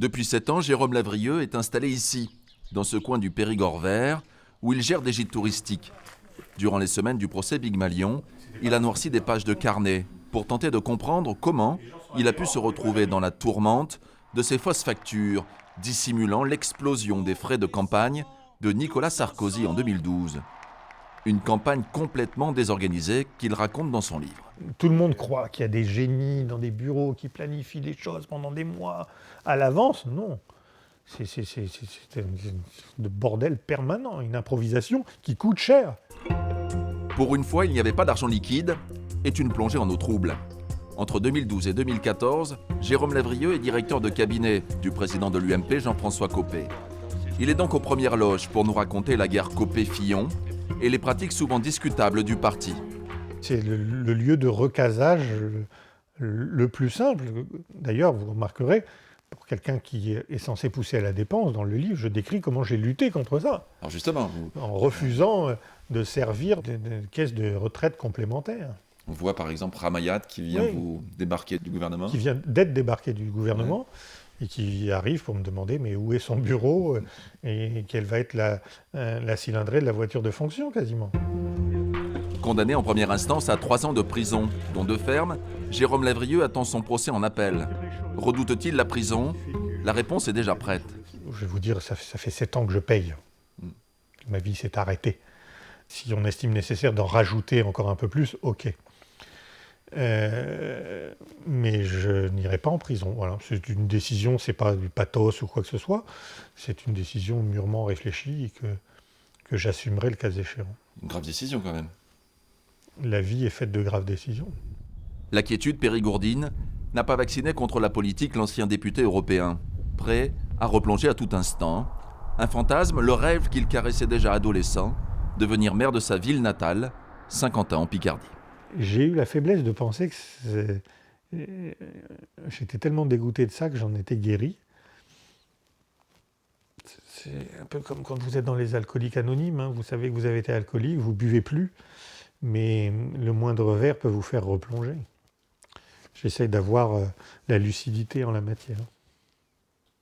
Depuis 7 ans, Jérôme Lavrieux est installé ici, dans ce coin du Périgord vert, où il gère des gîtes touristiques. Durant les semaines du procès Big-Malion, il a noirci des pages de carnet pour tenter de comprendre comment il a pu se retrouver dans la tourmente de ces fausses factures dissimulant l'explosion des frais de campagne de Nicolas Sarkozy en 2012. Une campagne complètement désorganisée qu'il raconte dans son livre. Tout le monde croit qu'il y a des génies dans des bureaux qui planifient les choses pendant des mois à l'avance. Non. C'est de bordel permanent, une improvisation qui coûte cher. Pour une fois, il n'y avait pas d'argent liquide et une plongée en eau trouble. Entre 2012 et 2014, Jérôme Lavrieux est directeur de cabinet du président de l'UMP, Jean-François Copé. Il est donc aux premières loges pour nous raconter la guerre Copé-Fillon et les pratiques souvent discutables du parti. C'est le lieu de recasage le plus simple. D'ailleurs, vous remarquerez, pour quelqu'un qui est censé pousser à la dépense, dans le livre, je décris comment j'ai lutté contre ça. Alors justement, en refusant de servir de caisse de retraite complémentaire. on voit par exemple Ramayat qui vient vous débarquer du gouvernement. Qui vient d'être débarqué du gouvernement et qui arrive pour me demander mais où est son bureau et quelle va être la cylindrée de la voiture de fonction quasiment. Condamné en première instance à 3 ans de prison, dont 2 fermes, Jérôme Lavrieux attend son procès en appel. Redoute-t-il la prison? La réponse est déjà prête. Je vais vous dire, ça fait 7 ans que je paye. Ma vie s'est arrêtée. Si on estime nécessaire d'en rajouter encore un peu plus, ok. Mais je n'irai pas en prison. Voilà. C'est une décision, c'est pas du pathos ou quoi que ce soit. C'est une décision mûrement réfléchie et que j'assumerai le cas échéant. Une grave décision quand même. La vie est faite de graves décisions. La quiétude périgourdine n'a pas vacciné contre la politique l'ancien député européen, prêt à replonger à tout instant. Un fantasme, le rêve qu'il caressait déjà adolescent, devenir maire de sa ville natale, Saint-Quentin en Picardie. J'ai eu la faiblesse de penser que j'étais tellement dégoûté de ça que j'en étais guéri. C'est un peu comme quand vous êtes dans les alcooliques anonymes, hein. Vous savez que vous avez été alcoolique, vous buvez plus, mais le moindre verre peut vous faire replonger. J'essaye d'avoir la lucidité en la matière.